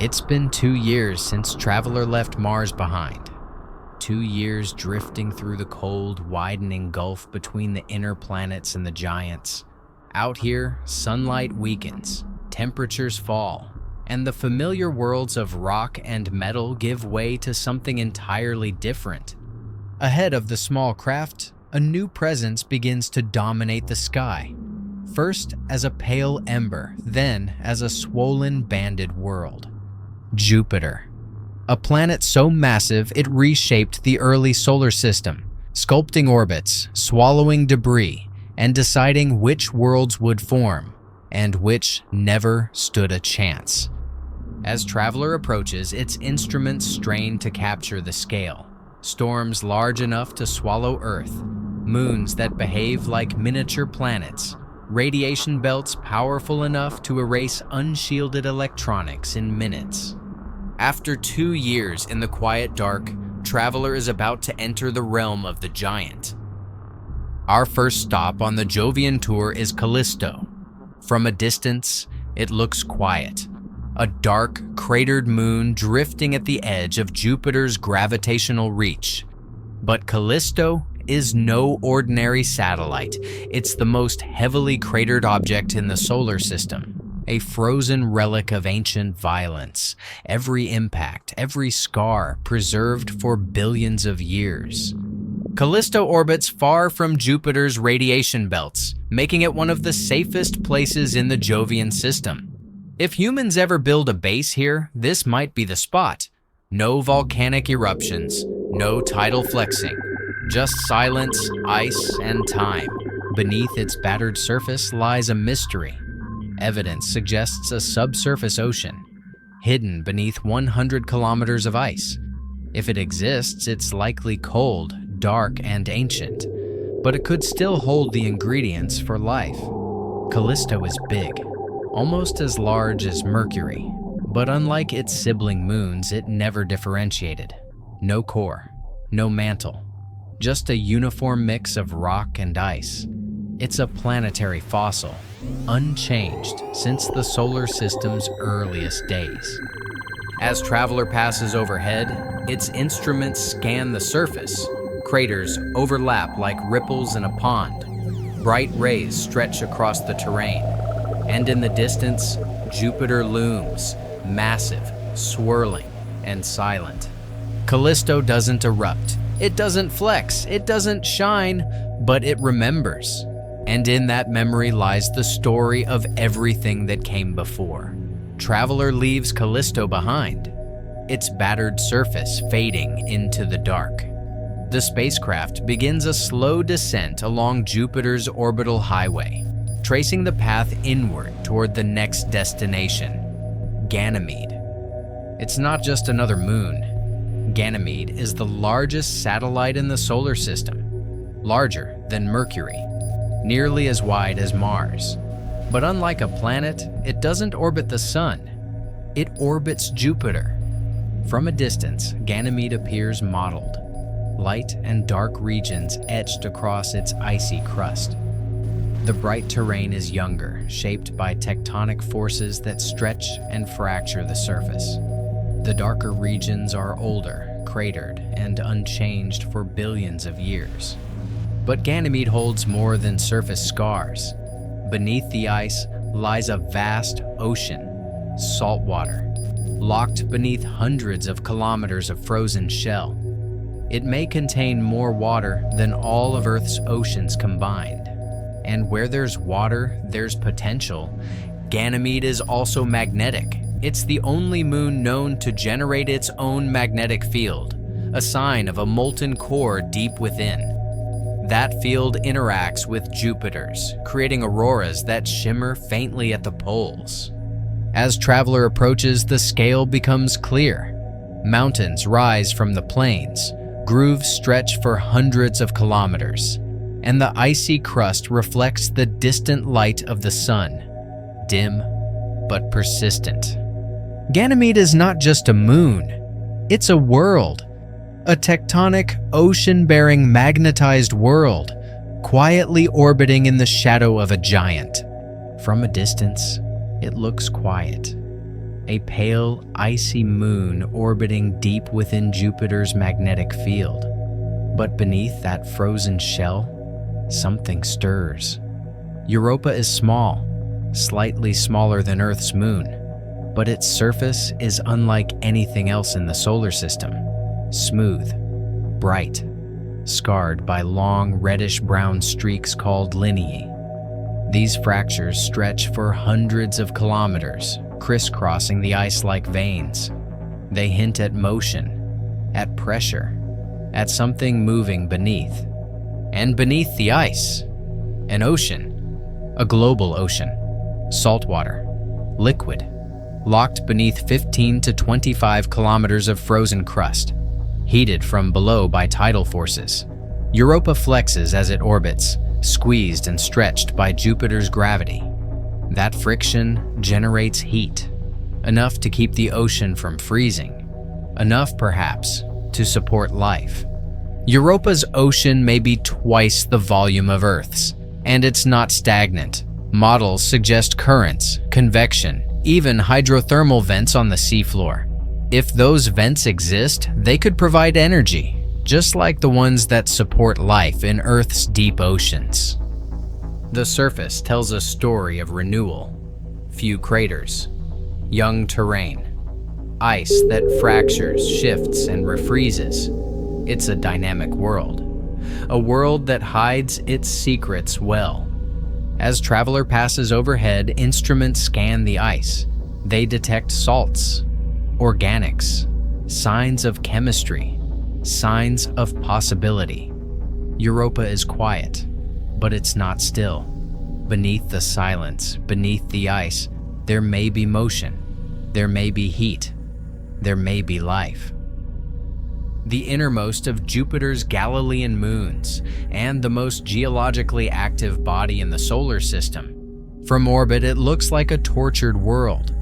It's been 2 years since Traveler left Mars behind. 2 years drifting through the cold, widening gulf between the inner planets and the giants. Out here, sunlight weakens, temperatures fall, and the familiar worlds of rock and metal give way to something entirely different. Ahead of the small craft, a new presence begins to dominate the sky. First as a pale ember, then as a swollen, banded world. Jupiter. A planet so massive it reshaped the early solar system, sculpting orbits, swallowing debris, and deciding which worlds would form, and which never stood a chance. As Traveler approaches, its instruments strain to capture the scale. Storms large enough to swallow Earth, moons that behave like miniature planets, radiation belts powerful enough to erase unshielded electronics in minutes. After 2 years in the quiet dark, Traveler is about to enter the realm of the giant. Our first stop on the Jovian tour is Callisto. From a distance, it looks quiet. A dark, cratered moon drifting at the edge of Jupiter's gravitational reach. But Callisto is no ordinary satellite. It's the most heavily cratered object in the solar system. A frozen relic of ancient violence, every impact, every scar preserved for billions of years. Callisto orbits far from Jupiter's radiation belts, making it one of the safest places in the Jovian system. If humans ever build a base here, this might be the spot. No volcanic eruptions, no tidal flexing, just silence, ice, and time. Beneath its battered surface lies a mystery. Evidence suggests a subsurface ocean, hidden beneath 100 kilometers of ice. If it exists, it's likely cold, dark, and ancient, but it could still hold the ingredients for life. Callisto is big, almost as large as Mercury, but unlike its sibling moons, it never differentiated. No core, no mantle, just a uniform mix of rock and ice. It's a planetary fossil, unchanged since the solar system's earliest days. As Traveler passes overhead, its instruments scan the surface. Craters overlap like ripples in a pond. Bright rays stretch across the terrain. And in the distance, Jupiter looms, massive, swirling, and silent. Callisto doesn't erupt. It doesn't flex. It doesn't shine, but it remembers. And in that memory lies the story of everything that came before. Traveler leaves Callisto behind, its battered surface fading into the dark. The spacecraft begins a slow descent along Jupiter's orbital highway, tracing the path inward toward the next destination, Ganymede. It's not just another moon. Ganymede is the largest satellite in the solar system, larger than Mercury, nearly as wide as Mars. But unlike a planet, it doesn't orbit the sun. It orbits Jupiter. From a distance, Ganymede appears mottled, light and dark regions etched across its icy crust. The bright terrain is younger, shaped by tectonic forces that stretch and fracture the surface. The darker regions are older, cratered, and unchanged for billions of years. But Ganymede holds more than surface scars. Beneath the ice lies a vast ocean, salt water, locked beneath hundreds of kilometers of frozen shell. It may contain more water than all of Earth's oceans combined. And where there's water, there's potential. Ganymede is also magnetic. It's the only moon known to generate its own magnetic field, a sign of a molten core deep within. That field interacts with Jupiter's, creating auroras that shimmer faintly at the poles. As Traveler approaches, the scale becomes clear. Mountains rise from the plains, grooves stretch for hundreds of kilometers, and the icy crust reflects the distant light of the sun, dim but persistent. Ganymede is not just a moon, it's a world. A tectonic, ocean-bearing magnetized world, quietly orbiting in the shadow of a giant. From a distance, it looks quiet. a pale, icy moon orbiting deep within Jupiter's magnetic field. But beneath that frozen shell, something stirs. Europa is small, slightly smaller than Earth's moon, but its surface is unlike anything else in the solar system. Smooth, bright, scarred by long reddish-brown streaks called lineae. These fractures stretch for hundreds of kilometers, crisscrossing the ice like veins. They hint at motion, at pressure, at something moving beneath. And beneath the ice, an ocean, a global ocean, saltwater, liquid, locked beneath 15 to 25 kilometers of frozen crust, heated from below by tidal forces. Europa flexes as it orbits, squeezed and stretched by Jupiter's gravity. That friction generates heat, enough to keep the ocean from freezing, enough perhaps to support life. Europa's ocean may be twice the volume of Earth's, and it's not stagnant. Models suggest currents, convection, even hydrothermal vents on the seafloor. If those vents exist, they could provide energy, just like the ones that support life in Earth's deep oceans. The surface tells a story of renewal. Few craters, young terrain, ice that fractures, shifts, and refreezes. It's a dynamic world, a world that hides its secrets well. As Traveler passes overhead, instruments scan the ice. They detect salts, organics, signs of chemistry, signs of possibility. Europa is quiet, but it's not still. Beneath the silence, beneath the ice, there may be motion, there may be heat, there may be life. The innermost of Jupiter's Galilean moons, and the most geologically active body in the solar system. From orbit, it looks like a tortured world,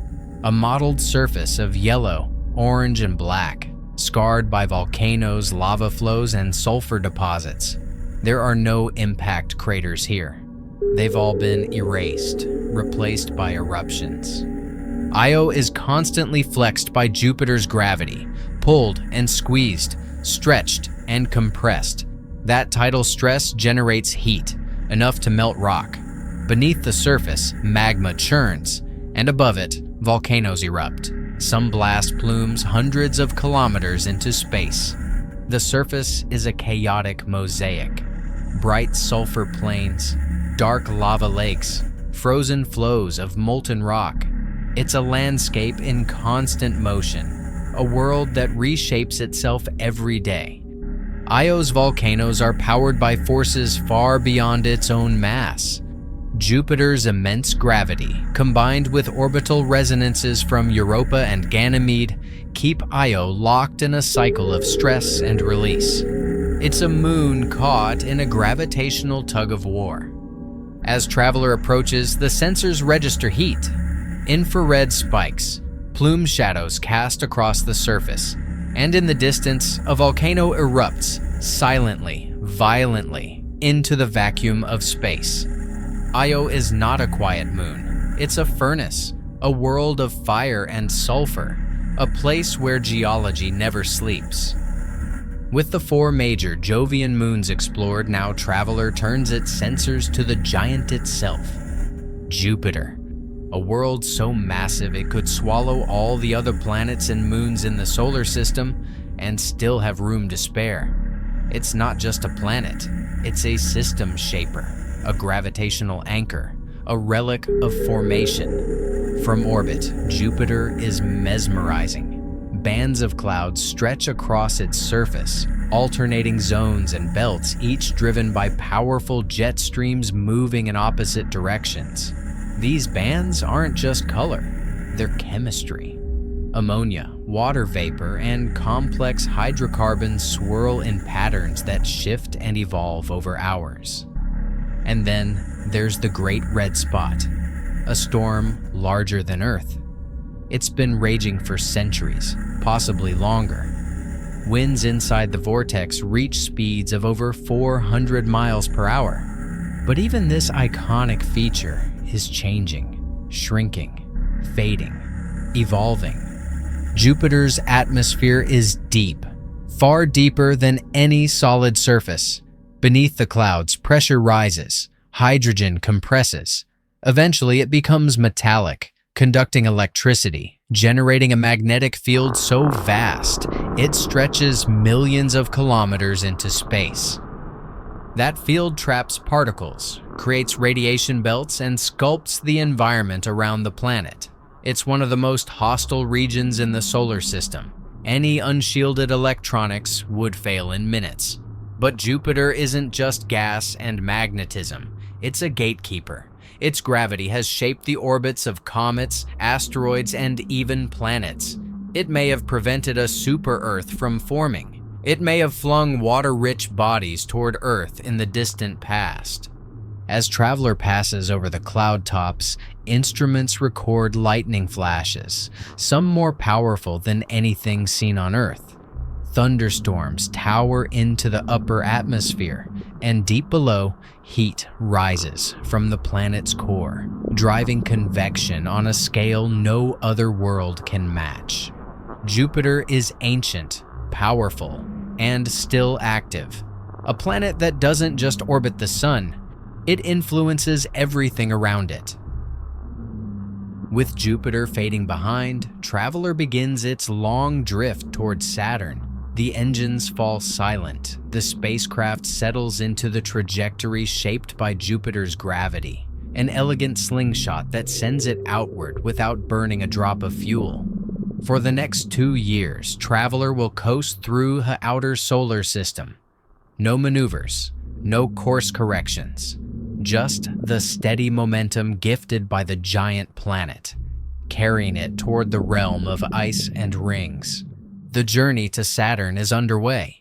a mottled surface of yellow, orange, and black, scarred by volcanoes, lava flows, and sulfur deposits. There are no impact craters here. They've all been erased, replaced by eruptions. Io is constantly flexed by Jupiter's gravity, pulled and squeezed, stretched and compressed. That tidal stress generates heat, enough to melt rock. Beneath the surface, magma churns, and above it, volcanoes erupt. Some blast plumes hundreds of kilometers into space. The surface is a chaotic mosaic. Bright sulfur plains, dark lava lakes, frozen flows of molten rock. It's a landscape in constant motion, a world that reshapes itself every day. Io's volcanoes are powered by forces far beyond its own mass. Jupiter's immense gravity, combined with orbital resonances from Europa and Ganymede, keep Io locked in a cycle of stress and release. It's a moon caught in a gravitational tug-of-war. As Traveler approaches, the sensors register heat. Infrared spikes, plume shadows cast across the surface, and in the distance, a volcano erupts silently, violently, into the vacuum of space. Io is not a quiet moon. It's a furnace, a world of fire and sulfur, a place where geology never sleeps. With the 4 major Jovian moons explored, now Traveler turns its sensors to the giant itself, Jupiter, a world so massive it could swallow all the other planets and moons in the solar system and still have room to spare. It's not just a planet, it's a system shaper, a gravitational anchor, a relic of formation. From orbit, Jupiter is mesmerizing. Bands of clouds stretch across its surface, alternating zones and belts, each driven by powerful jet streams moving in opposite directions. These bands aren't just color, they're chemistry. Ammonia, water vapor, and complex hydrocarbons swirl in patterns that shift and evolve over hours. And then there's the Great Red Spot, a storm larger than Earth. It's been raging for centuries, possibly longer. Winds inside the vortex reach speeds of over 400 miles per hour. But even this iconic feature is changing, shrinking, fading. evolving. Jupiter's atmosphere is deep, far deeper than any solid surface. Beneath the clouds, pressure rises, hydrogen compresses. Eventually, it becomes metallic, conducting electricity, generating a magnetic field so vast it stretches millions of kilometers into space. That field traps particles, creates radiation belts, and sculpts the environment around the planet. It's one of the most hostile regions in the solar system. Any unshielded electronics would fail in minutes. But Jupiter isn't just gas and magnetism. It's a gatekeeper. Its gravity has shaped the orbits of comets, asteroids, and even planets. It may have prevented a super-Earth from forming. It may have flung water-rich bodies toward Earth in the distant past. As Traveler passes over the cloud tops, instruments record lightning flashes, some more powerful than anything seen on Earth. Thunderstorms tower into the upper atmosphere, and deep below, heat rises from the planet's core, driving convection on a scale no other world can match. Jupiter is ancient, powerful, and still active. A planet that doesn't just orbit the sun, it influences everything around it. With Jupiter fading behind, Traveler begins its long drift towards Saturn. The engines fall silent. The spacecraft settles into the trajectory shaped by Jupiter's gravity, an elegant slingshot that sends it outward without burning a drop of fuel. For the next 2 years, Traveler will coast through the outer solar system. No maneuvers, no course corrections, just the steady momentum gifted by the giant planet, carrying it toward the realm of ice and rings. The journey to Saturn is underway.